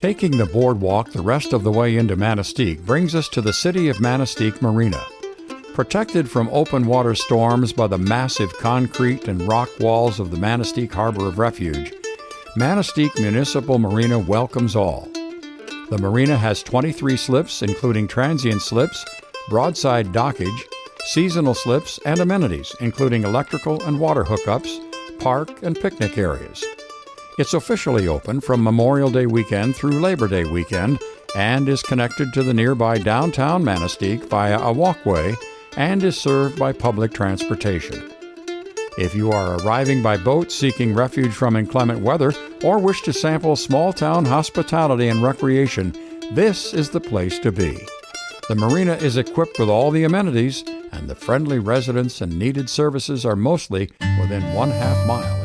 Taking the boardwalk the rest of the way into Manistique brings us to the city of Manistique Marina. Protected from open water storms by the massive concrete and rock walls of the Manistique Harbor of Refuge, Manistique Municipal Marina welcomes all. The marina has 23 slips, including transient slips, broadside dockage, seasonal slips, and amenities, including electrical and water hookups, park and picnic areas. It's officially open from Memorial Day weekend through Labor Day weekend and is connected to the nearby downtown Manistique via a walkway and is served by public transportation. If you are arriving by boat seeking refuge from inclement weather or wish to sample small-town hospitality and recreation, this is the place to be. The marina is equipped with all the amenities, and the friendly residents and needed services are mostly within 1/2 mile.